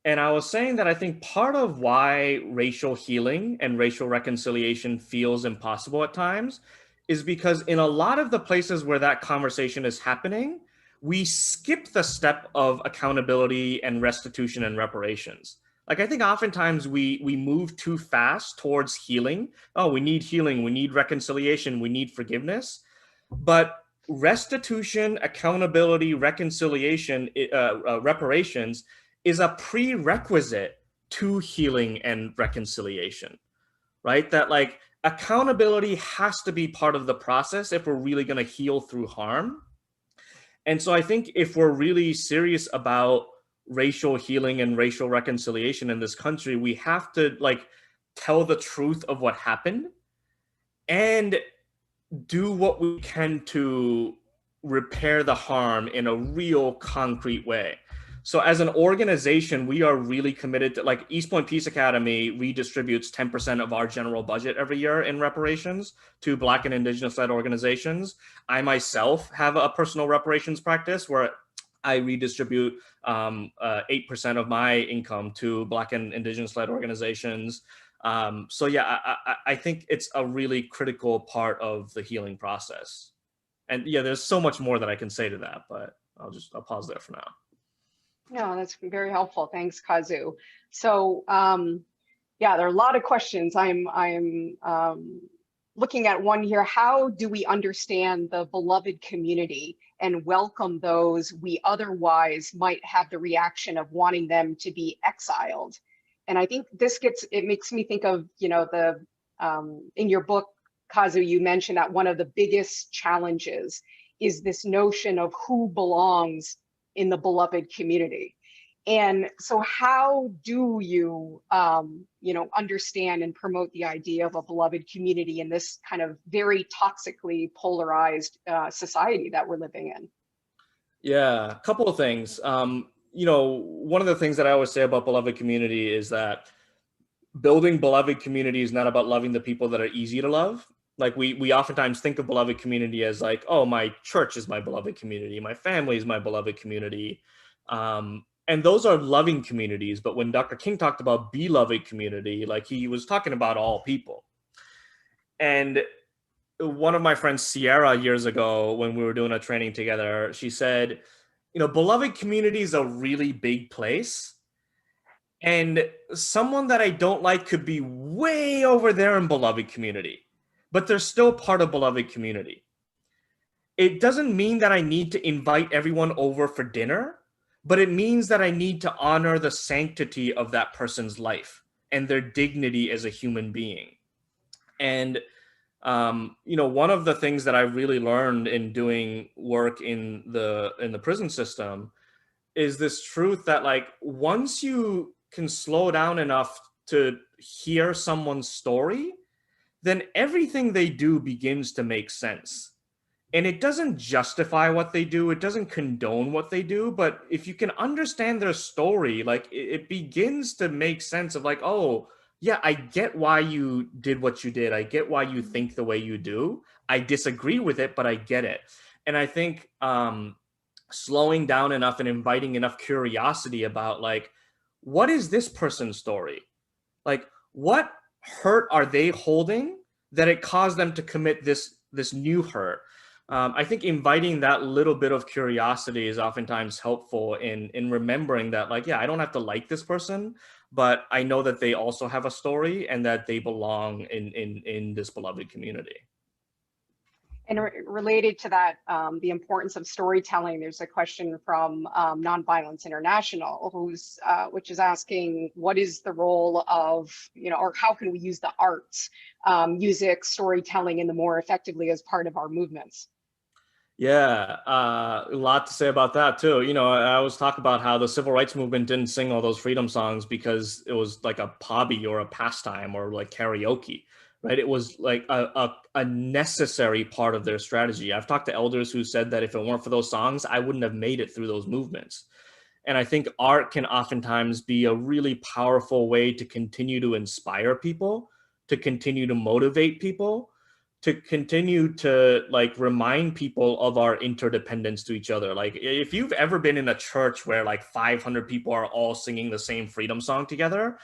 And I was saying that I think part of why racial healing and racial reconciliation feels impossible at times is because in a lot of the places where that conversation is happening, we skip the step of accountability and restitution and reparations. Like, I think oftentimes we move too fast towards healing. Oh, we need healing, we need reconciliation, we need forgiveness. But restitution, accountability, reconciliation, reparations is a prerequisite to healing and reconciliation, right? That, like, accountability has to be part of the process if we're really going to heal through harm. And so I think if we're really serious about racial healing and racial reconciliation in this country, we have to like tell the truth of what happened and do what we can to repair the harm in a real concrete way. So as an organization, we are really committed to, like, East Point Peace Academy redistributes 10% of our general budget every year in reparations to Black and Indigenous led organizations. I myself have a personal reparations practice where I redistribute 8% of my income to Black and Indigenous led organizations. So yeah, I think it's a really critical part of the healing process. And yeah, there's so much more that I can say to that, but I'll pause there for now. No, that's very helpful. Thanks, Kazu. So, yeah, there are a lot of questions. I'm looking at one here. How do we understand the beloved community and welcome those we otherwise might have the reaction of wanting them to be exiled? And I think it makes me think of, in your book, Kazu, you mentioned that one of the biggest challenges is this notion of who belongs in the beloved community. And so how do you, understand and promote the idea of a beloved community in this kind of very toxically polarized society that we're living in? Yeah, a couple of things. One of the things that I always say about beloved community is that building beloved community is not about loving the people that are easy to love. Like we oftentimes think of beloved community as like, oh, my church is my beloved community, my family is my beloved community. And those are loving communities. But when Dr. King talked about beloved community, like he was talking about all people. And one of my friends, Sierra, years ago, when we were doing a training together, she said, beloved community is a really big place. And someone that I don't like could be way over there in beloved community, but they're still part of beloved community. It doesn't mean that I need to invite everyone over for dinner, but it means that I need to honor the sanctity of that person's life and their dignity as a human being. And, one of the things that I really learned in doing work in the prison system is this truth that, like, once you can slow down enough to hear someone's story, then everything they do begins to make sense. And it doesn't justify what they do, it doesn't condone what they do, but if you can understand their story, like it begins to make sense of like, oh, yeah, I get why you did what you did. I get why you think the way you do. I disagree with it, but I get it. And I think slowing down enough and inviting enough curiosity about like, what is this person's story? Like, what hurt are they holding that it caused them to commit this new hurt? I think inviting that little bit of curiosity is oftentimes helpful in remembering that, like, yeah, I don't have to like this person, but I know that they also have a story and that they belong in this beloved community. And related to that, the importance of storytelling, there's a question from Nonviolence International, which is asking, what is the role of, or how can we use the arts, music, storytelling more effectively as part of our movements? Yeah, a lot to say about that too. I always talk about how the civil rights movement didn't sing all those freedom songs because it was like a hobby or a pastime or like karaoke, right? It was like a necessary part of their strategy. I've talked to elders who said that if it weren't for those songs, I wouldn't have made it through those movements. And I think art can oftentimes be a really powerful way to continue to inspire people, to continue to motivate people, to continue to like remind people of our interdependence to each other. Like if you've ever been in a church where like 500 people are all singing the same freedom song together,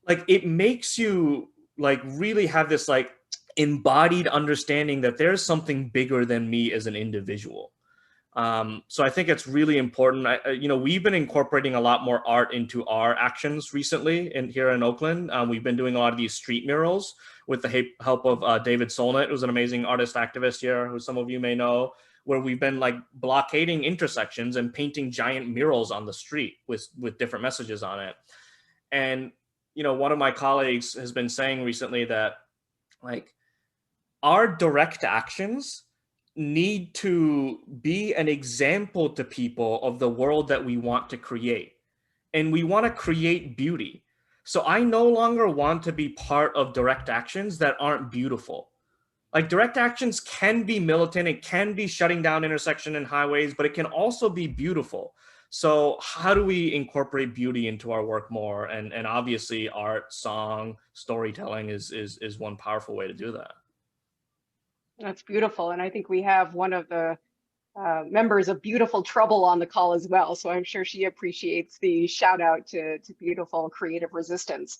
like it makes you like really have this like embodied understanding that there's something bigger than me as an individual. So I think it's really important. We've been incorporating a lot more art into our actions recently here in Oakland. We've been doing a lot of these street murals with the help of David Solnit, who's an amazing artist activist here, who some of you may know, where we've been like blockading intersections and painting giant murals on the street with different messages on it. And, one of my colleagues has been saying recently that like our direct actions need to be an example to people of the world that we want to create. And we want to create beauty. So I no longer want to be part of direct actions that aren't beautiful. Like direct actions can be militant, it can be shutting down intersection and highways, but it can also be beautiful. So how do we incorporate beauty into our work more? And obviously art, song, storytelling is one powerful way to do that. That's beautiful. And I think we have one of the members of Beautiful Trouble on the call as well. So I'm sure she appreciates the shout out to beautiful creative resistance.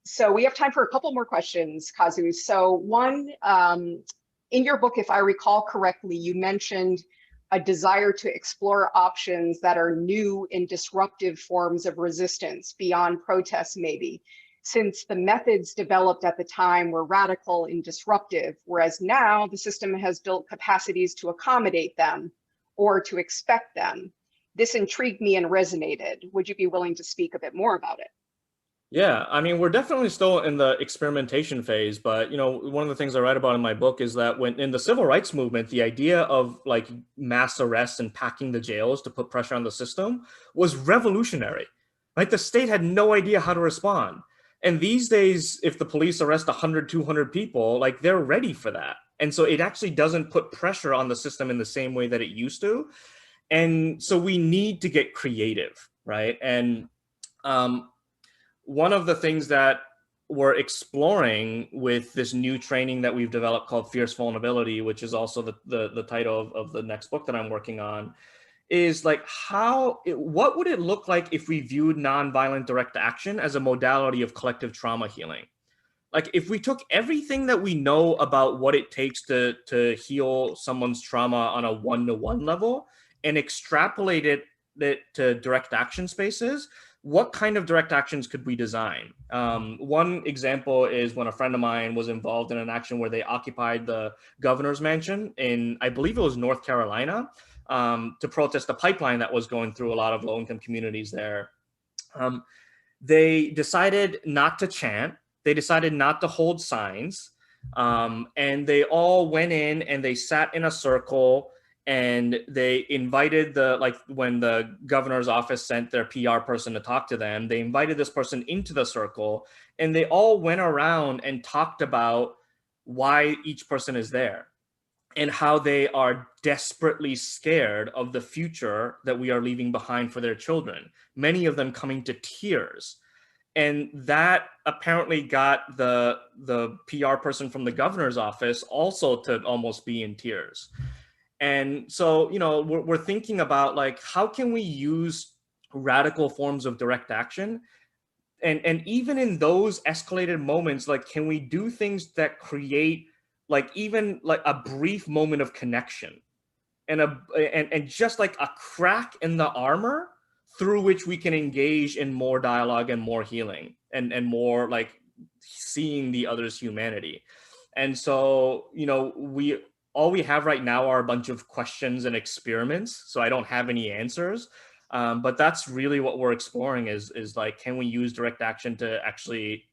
So we have time for a couple more questions, Kazu. So one, in your book, if I recall correctly, you mentioned a desire to explore options that are new and disruptive forms of resistance beyond protests, maybe, since the methods developed at the time were radical and disruptive, whereas now the system has built capacities to accommodate them or to expect them. This intrigued me and resonated. Would you be willing to speak a bit more about it? Yeah, I mean, we're definitely still in the experimentation phase, but one of the things I write about in my book is that when in the civil rights movement, the idea of like mass arrests and packing the jails to put pressure on the system was revolutionary. Right? The state had no idea how to respond. And these days, if the police arrest 100, 200 people, like they're ready for that. And so it actually doesn't put pressure on the system in the same way that it used to. And so we need to get creative, right? And one of the things that we're exploring with this new training that we've developed called Fierce Vulnerability, which is also the title of the next book that I'm working on, is like what would it look like if we viewed nonviolent direct action as a modality of collective trauma healing? Like if we took everything that we know about what it takes to heal someone's trauma on a one-to-one level and extrapolated it to direct action spaces, what kind of direct actions could we design? One example is when a friend of mine was involved in an action where they occupied the governor's mansion in, I believe it was North Carolina, to protest the pipeline that was going through a lot of low-income communities there. They decided not to chant. They decided not to hold signs. And they all went in and they sat in a circle and they invited when the governor's office sent their PR person to talk to them, they invited this person into the circle and they all went around and talked about why each person is there and how they are desperately scared of the future that we are leaving behind for their children, many of them coming to tears. And that apparently got the PR person from the governor's office also to almost be in tears. And so, we're thinking about like, how can we use radical forms of direct action? And even in those escalated moments, like, can we do things that create like even like a brief moment of connection and just like a crack in the armor through which we can engage in more dialogue and more healing and more like seeing the other's humanity. And so, all we have right now are a bunch of questions and experiments. So I don't have any answers. But that's really what we're exploring is like, can we use direct action to actually,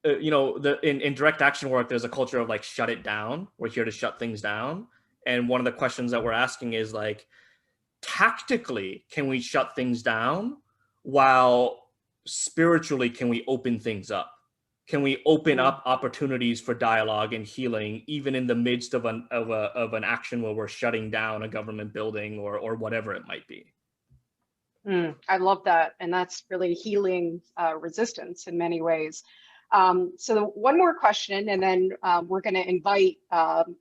in direct action work, there's a culture of like, shut it down. We're here to shut things down. And one of the questions that we're asking is like, tactically, can we shut things down while spiritually, can we open things up? Can we open up opportunities for dialogue and healing, even in the midst of an action where we're shutting down a government building or whatever it might be? I love that. And that's really healing resistance in many ways. So one more question, and then we're going to invite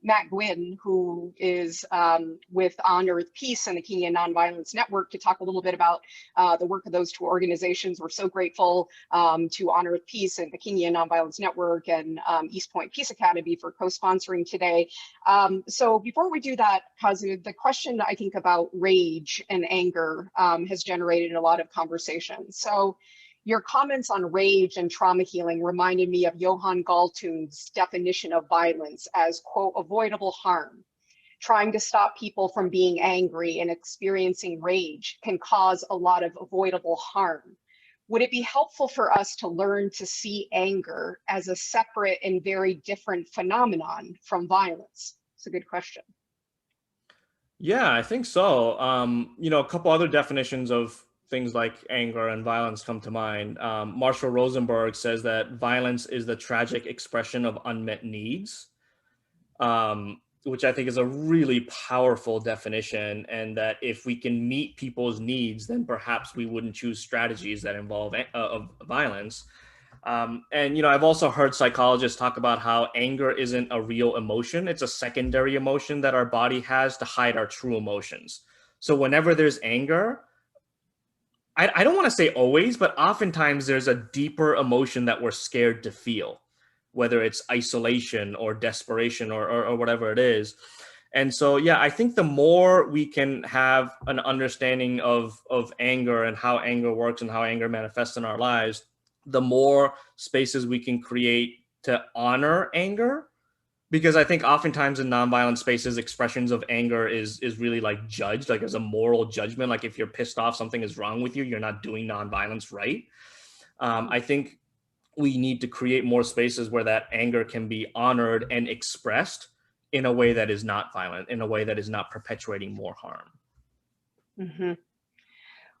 Matt Gwynn, who is with On Earth Peace and the Kingian Nonviolence Network, to talk a little bit about the work of those two organizations. We're so grateful to On Earth Peace and the Kingian Nonviolence Network and East Point Peace Academy for co-sponsoring today. So before we do that, Kazu, the question I think about rage and anger has generated a lot of conversation. So your comments on rage and trauma healing reminded me of Johann Galtung's definition of violence as, quote, avoidable harm. Trying to stop people from being angry and experiencing rage can cause a lot of avoidable harm. would it be helpful for us to learn to see anger as a separate and very different phenomenon from violence? It's a good question. Yeah, I think so. A couple other definitions of things like anger and violence come to mind. Marshall Rosenberg says that violence is the tragic expression of unmet needs, which I think is a really powerful definition. And that if we can meet people's needs, then perhaps we wouldn't choose strategies that involve of violence. I've also heard psychologists talk about how anger isn't a real emotion. It's a secondary emotion that our body has to hide our true emotions. So whenever there's anger, I don't want to say always, but oftentimes there's a deeper emotion that we're scared to feel, whether it's isolation or desperation or whatever it is. And so, yeah, I think the more we can have an understanding of anger and how anger works and how anger manifests in our lives, the more spaces we can create to honor anger. Because I think oftentimes in nonviolent spaces, expressions of anger is really like judged, like as a moral judgment. Like if you're pissed off, something is wrong with you, you're not doing nonviolence right. I think we need to create more spaces where that anger can be honored and expressed in a way that is not violent, in a way that is not perpetuating more harm. Mm-hmm.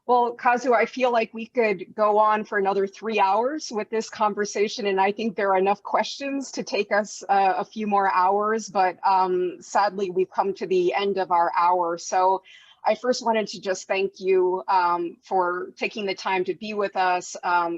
Well, Kazu, I feel like we could go on for another 3 hours with this conversation, and I think there are enough questions to take us a few more hours, but sadly, we've come to the end of our hour. So I first wanted to just thank you for taking the time to be with us,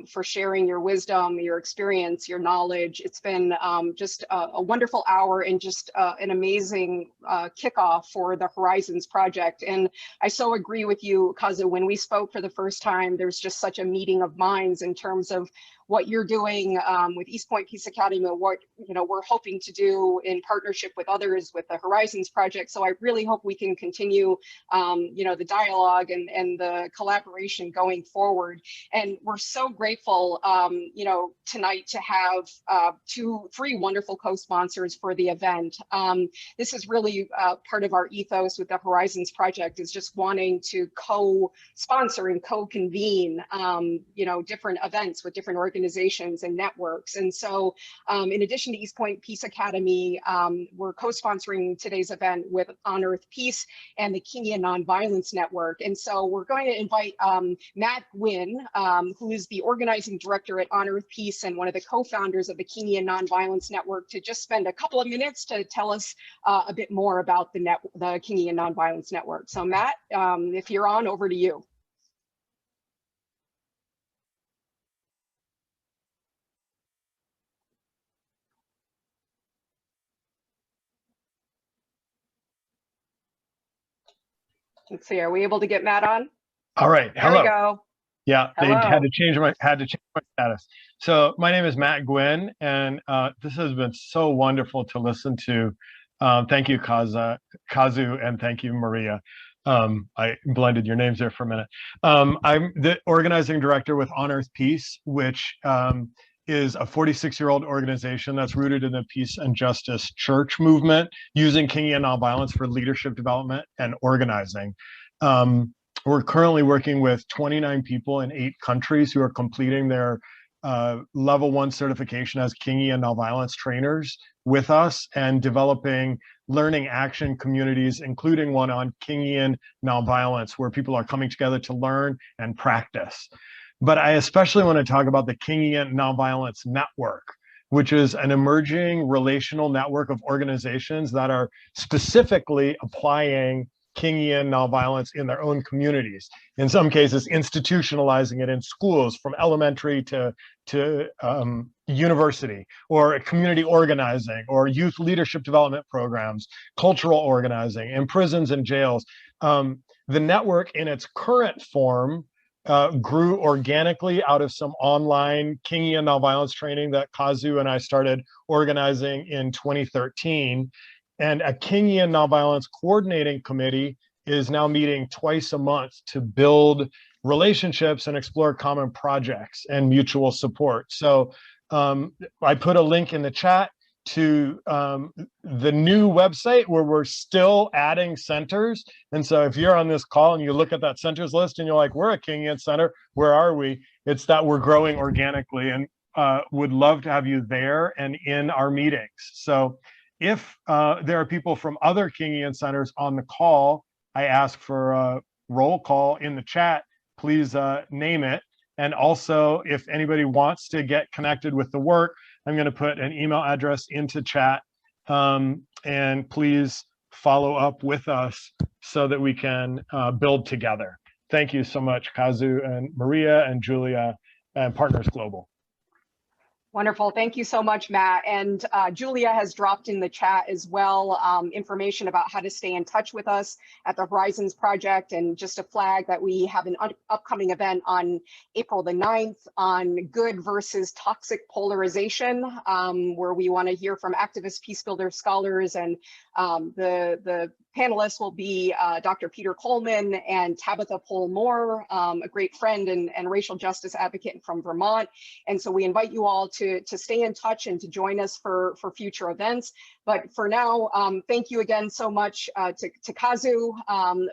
for sharing your wisdom, your experience, your knowledge. It's been just a wonderful hour and just an amazing kickoff for the Horizons Project. And I so agree with you, Kazu. When we spoke for the first time, there's just such a meeting of minds in terms of what you're doing with East Point Peace Academy, what we're hoping to do in partnership with others with the Horizons Project. So I really hope we can continue the dialogue and the collaboration going forward. And we're so grateful tonight to have three wonderful co-sponsors for the event. This is really part of our ethos with the Horizons Project, is just wanting to co-sponsor and co-convene different events with different organizations and networks. And so in addition to East Point Peace Academy, we're co-sponsoring today's event with On Earth Peace and the Kingian Nonviolence Network. And so we're going to invite Matt Gwynn, who is the organizing director at On Earth Peace and one of the co-founders of the Kingian Nonviolence Network, to just spend a couple of minutes to tell us a bit more about the Kingian Nonviolence Network. So Matt, if you're on, over to you. Let's see, are we able to get Matt on? All right. There we go. Yeah, Hello. they had to change my status. So my name is Matt Gwynn, and this has been so wonderful to listen to. Thank you, Kazu, and thank you, Maria. I blended your names there for a minute. I'm the organizing director with On Earth Peace, which is a 46-year-old organization that's rooted in the peace and justice church movement, using Kingian nonviolence for leadership development and organizing. We're currently working with 29 people in 8 countries who are completing their level 1 certification as Kingian nonviolence trainers with us, and developing learning action communities, including one on Kingian nonviolence, where people are coming together to learn and practice. But I especially want to talk about the Kingian Nonviolence Network, which is an emerging relational network of organizations that are specifically applying Kingian nonviolence in their own communities. In some cases, institutionalizing it in schools from elementary to university, or community organizing, or youth leadership development programs, cultural organizing, in prisons and jails. The network in its current form grew organically out of some online Kingian nonviolence training that Kazu and I started organizing in 2013. And a Kingian nonviolence coordinating committee is now meeting twice a month to build relationships and explore common projects and mutual support. So I put a link in the chat. to the new website where we're still adding centers. And so if you're on this call and you look at that centers list and you're like, we're a Kingian Center, where are we? It's that we're growing organically, and would love to have you there and in our meetings. So if there are people from other Kingian Centers on the call, I ask for a roll call in the chat. Please name it. And also, if anybody wants to get connected with the work, I'm going to put an email address into chat. And please follow up with us so that we can build together. Thank you so much, Kazu and Maria and Julia and Partners Global. Wonderful. Thank you so much, Matt. And Julia has dropped in the chat as well information about how to stay in touch with us at the Horizons Project, and just a flag that we have an upcoming event on April the 9th on good versus toxic polarization, where we want to hear from activists, peace builder scholars, and the panelists will be Dr. Peter Coleman and Tabitha Pohl-Moore, a great friend and racial justice advocate from Vermont. And so we invite you all to stay in touch and to join us for future events. But for now, thank you again so much to Kazu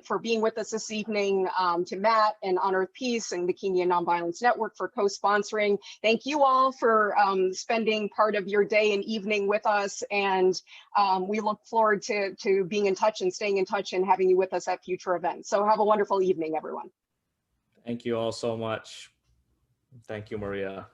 for being with us this evening, to Matt and Honor of Peace and the Kingian Nonviolence Network for co-sponsoring. Thank you all for spending part of your day and evening with us. And we look forward to being in touch and staying in touch and having you with us at future events. So have a wonderful evening, everyone. Thank you all so much. Thank you, Maria.